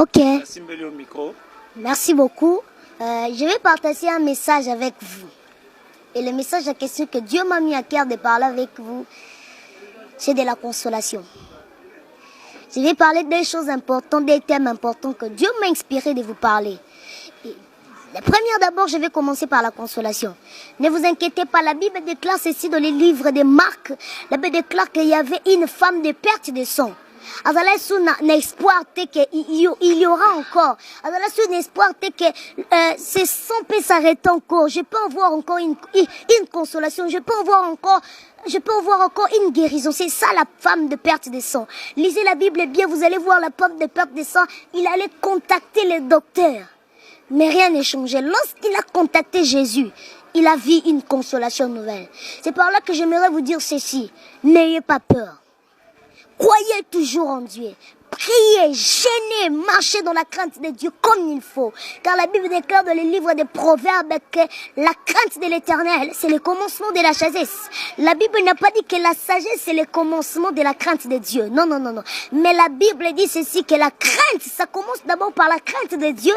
Ok. Merci beaucoup. Je vais partager un message avec vous. Et le message en question que Dieu m'a mis à cœur de parler avec vous, c'est de la consolation. Je vais parler des choses importantes, des thèmes importants que Dieu m'a inspiré de vous parler. Et la première d'abord, je vais commencer par la consolation. Ne vous inquiétez pas, la Bible déclare ceci dans les livres de Marc. La Bible déclare qu'il y avait une femme de perte de sang. Alors là, c'est un espoir qu'il y aura encore. Alors là, c'est un espoir que ce sang peut s'arrêter encore. Je peux avoir encore une consolation. Je peux avoir encore une guérison. C'est ça la femme de perte de sang. Lisez la Bible bien, vous allez voir la femme de perte de sang. Il allait contacter les docteurs. Mais rien n'est changé. Lorsqu'il a contacté Jésus, il a vu une consolation nouvelle. C'est par là que j'aimerais vous dire ceci. N'ayez pas peur. Croyez toujours en Dieu. Priez, gênez, marchez dans la crainte de Dieu comme il faut. Car la Bible déclare dans les livres des Proverbes que la crainte de l'Éternel, c'est le commencement de la sagesse. La Bible n'a pas dit que la sagesse, c'est le commencement de la crainte de Dieu. Non, non, non, non. Mais la Bible dit ceci, que la crainte, ça commence d'abord par la crainte de Dieu.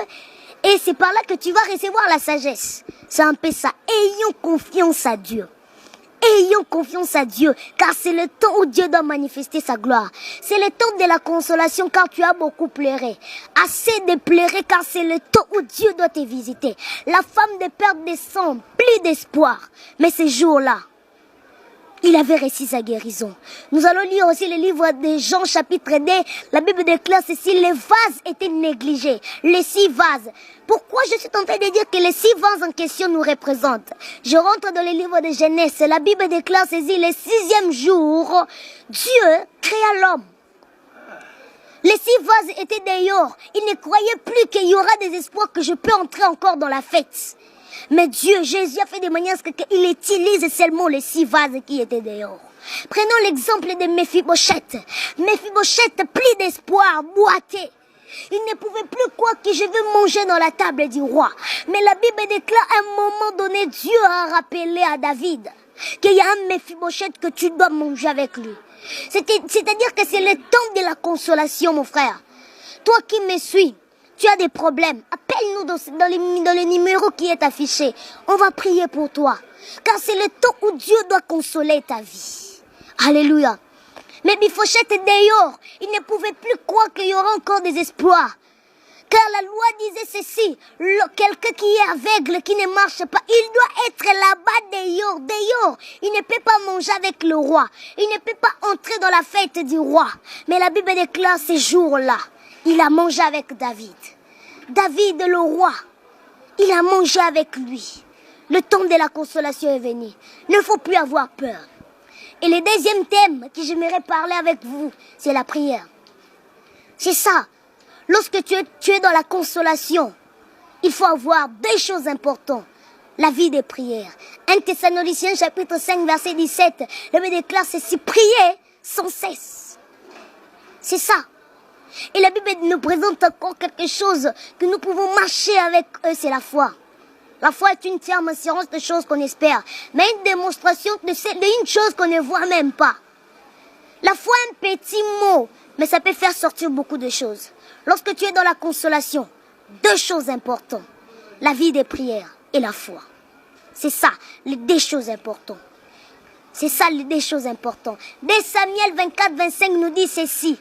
Et c'est par là que tu vas recevoir la sagesse. C'est un peu ça. Ayons confiance à Dieu. Ayons confiance à Dieu, car c'est le temps où Dieu doit manifester sa gloire. C'est le temps de la consolation, car tu as beaucoup pleuré. Assez de pleurer, car c'est le temps où Dieu doit te visiter. La femme de perte de sang, plus d'espoir. Mais ce jour-là, il avait réussi sa guérison. Nous allons lire aussi le livre de Jean chapitre 2. La Bible déclare ceci, les vases étaient négligés. Les 6 vases. Pourquoi je suis en train de dire que les 6 vases en question nous représentent? Je rentre dans le livre de Genèse. La Bible déclare ceci, le 6e jour, Dieu créa l'homme. Les 6 vases étaient dehors. Il ne croyait plus qu'il y aura des espoirs que je peux entrer encore dans la fête. Mais Dieu, Jésus a fait de manière qu'il utilise seulement les 6 vases qui étaient dehors. Prenons l'exemple de Mephibosheth. Mephibosheth, plus d'espoir, boité. Il ne pouvait plus croire que je veux manger dans la table du roi. Mais la Bible déclare à un moment donné, Dieu a rappelé à David qu'il y a un Mephibosheth que tu dois manger avec lui. C'est-à-dire que c'est le temps de la consolation, mon frère. Toi qui me suis, tu as des problèmes, appelle-nous dans le numéro qui est affiché. On va prier pour toi. Car c'est le temps où Dieu doit consoler ta vie. Alléluia. Mais Mephibosheth est dehors. Il ne pouvait plus croire qu'il y aura encore des espoirs. Car la loi disait ceci. Quelqu'un qui est aveugle, qui ne marche pas, il doit être là-bas dehors. Il ne peut pas manger avec le roi. Il ne peut pas entrer dans la fête du roi. Mais la Bible déclare ces jours-là. Il a mangé avec David. David, le roi, il a mangé avec lui. Le temps de la consolation est venu. Il ne faut plus avoir peur. Et le deuxième thème que j'aimerais parler avec vous, c'est la prière. C'est ça. Lorsque tu es dans la consolation, il faut avoir 2 choses importantes. La vie de prière. 1 Thessaloniciens chapitre 5 verset 17. La Bible déclare ceci, prier sans cesse. C'est ça. Et la Bible nous présente encore quelque chose que nous pouvons marcher avec eux, c'est la foi. La foi est une ferme assurance de choses qu'on espère, mais une démonstration d'une chose qu'on ne voit même pas. La foi est un petit mot, mais ça peut faire sortir beaucoup de choses. Lorsque tu es dans la consolation, 2 choses importantes, la vie des prières et la foi. C'est ça, les 2 choses importantes. C'est ça, les 2 choses importantes. Dès Samuel 24-25 nous dit ceci.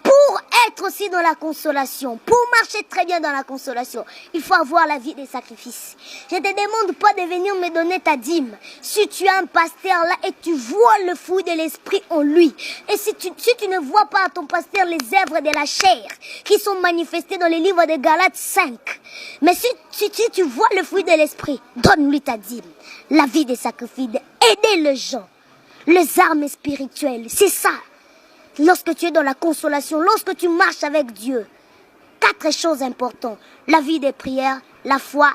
Pour être aussi dans la consolation, pour marcher très bien dans la consolation, il faut avoir la vie des sacrifices. Je ne te demande pas de venir me donner ta dîme. Si tu as un pasteur là et tu vois le fruit de l'esprit en lui, et si tu ne vois pas à ton pasteur les œuvres de la chair qui sont manifestées dans les livres de Galates 5, mais si tu vois le fruit de l'esprit, donne-lui ta dîme. La vie des sacrifices, aider les gens, les armes spirituelles, c'est ça. Lorsque tu es dans la consolation, lorsque tu marches avec Dieu, 4 choses importantes. La vie des prières, la foi